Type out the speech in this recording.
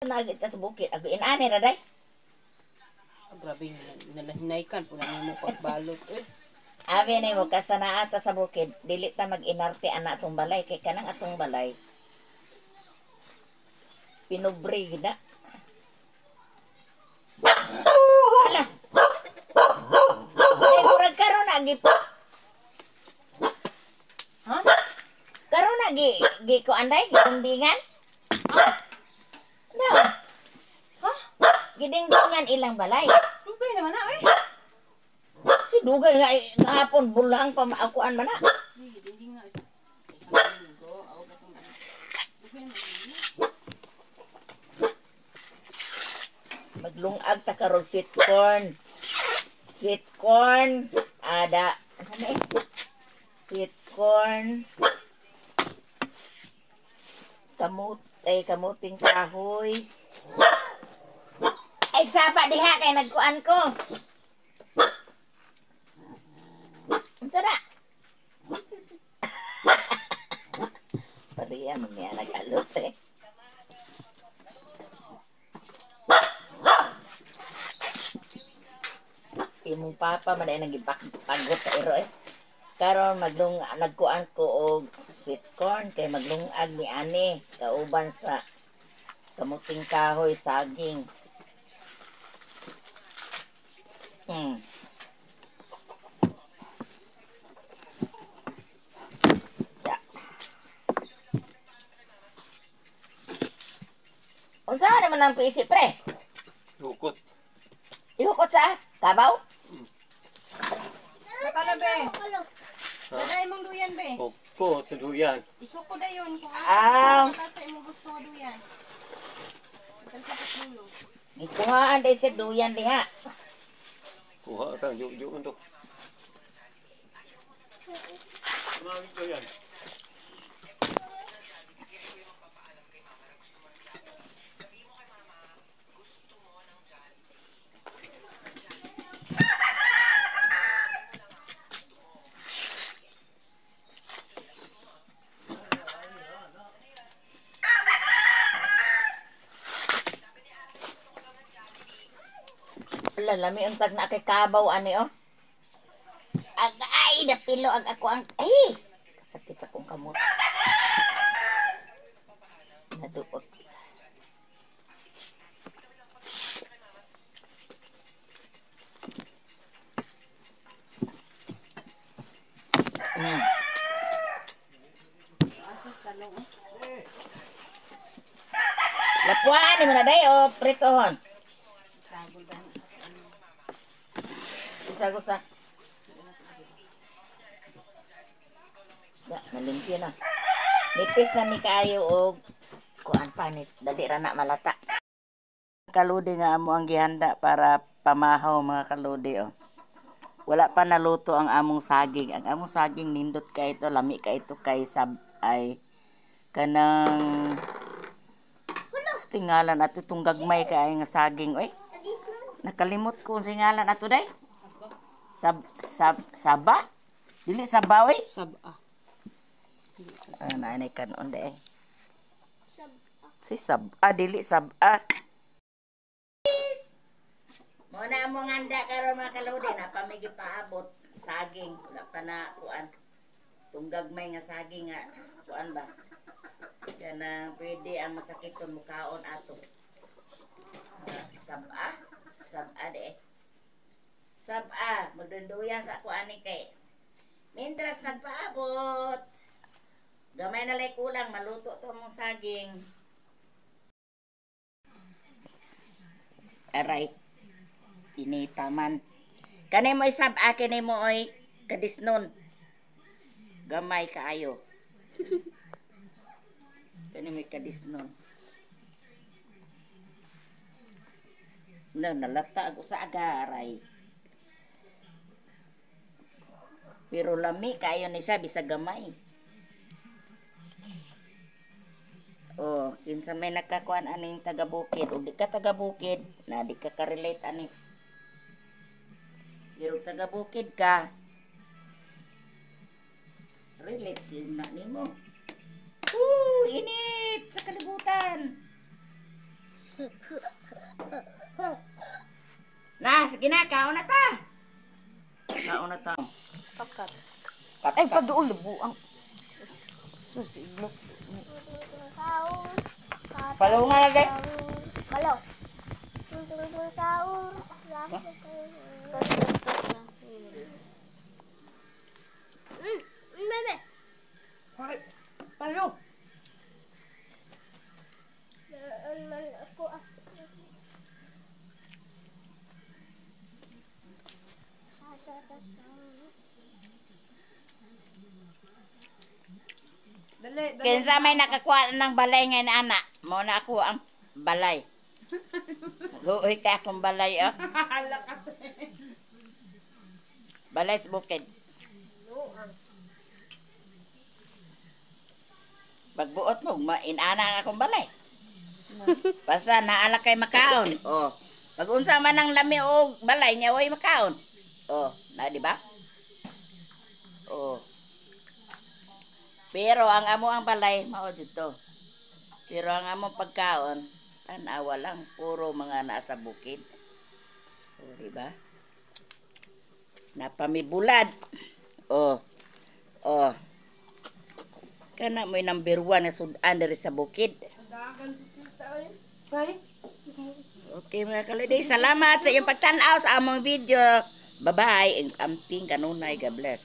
Nagit ta sa bukid. Ako inani ra day. Grabe nalahinaykan po na mo pagbalot eh. Abi ni mo kasanaa ta sa bukid. Dili ta mag-inarte ana atong balay kay kanang atong balay. Pinobre gid na. Ala. Ay murag karon na gi. Ha? Karon na gi ko anday gidingan. No. Ha? Gidingan ilang balay. Dugay naman na eh. Si dugay nga hapon bulang pa maakuan man na. Hindi nga. Maglungag ta karon sweet corn. Sweet corn. Ada. Ano eh? Sweet corn. Kamuting kahoy. Ay, sapa diha kay nagkuan ko. Unsa na? Padiya man niya nag-alot eh. Imong papa man ay nagipagot sa iro eh. Karon nagkuan ko og sweet corn kay maglungag ni ani kauban sa kamuting kahoy saging. Ya. Unsa naman ang piisip pre? Hukot. Ihukot sa kabaw? Kapala be. Daday mong duyan be. Hukot sa duyan. Isuko dayon kung Ah. ano sa imong gusto nga duyan. Tansa dulo. Ikuhaan day sa duyan diha. Kuha ka, juk untuk. Maraming duyan. Lami ang tag na kay kabaw ani oh. Agay napilo ag ako ang ay sakit sa kong kamot. Naduot. Lapuan ni mo na day o pritohon. Isa-gusa. Ya, nalimpyo na. Nipis na ni kaayo og kuan panit. Dali ra na malata. Kaludi nga amo ang gihanda para pamahaw mga kaludi oh. Wala pa naluto ang among saging. Ang among saging nindot kay ito, lami kay ito kay ay kanang tingalan ato itong gagmay kay nga saging oy. Nakalimot ko ang singalan ato day. Saba? Dili sabaw eh? Saba. Naanay kanon de eh. Si saba, dili saba. Muna mo nganda karon mga kaludi na pamigi paabot saging wala pa na kuan. Tunggagmay nga saging nga kuan ba? Kana pwede ang masakiton mukaon ato. Saba, saba de. Saba, magdunduyan sa ako ani kay. Mintras nagpaabot. Gamay na lay kulang maluto to mong saging. Aray. Initaman. Kanay mo isab akin mo oy kadisnon. Gamay kaayo. Kanay mo kadisnon. Nalata ako sa agaray. Pero lami kayo ni siya bisa gamay. Oh, kinsa may nakakuan aning taga-bukid o di ka taga-bukid na di ka ka-relate ani. Pero taga-bukid ka. Relate din na nimo. Init sa kalibutan. Sige na, kaon na ta. Kaon na ta. Pakat. Ay, paduol buang. Susiglo. Palungan na day. Balaw. Sahur. Bebe. Payo. Ako ah. Kinsa may nakakuha ng balay ngayon, anak. Mo na ako ang balay. Luoy ka akong balay, oh. Balay sa bukid. Pagbuot mo, inana akong balay. Basta naala kay makaon. Oh. Pag unsa man ang lami o balay niya, way makaon. Oh, na di ba? Oh. Pero ang amo ang balay, mao dito. Pero ang among pagkaon, tanawa lang, puro mga nasa bukid. O, di ba? Napamibulad. O, o. Kana mo'y number 1 na sudan diri sa bukid. Okay mga kaliday, salamat sa iyong pagtanaw sa among video. Bye-bye. Amping kanunay, God bless.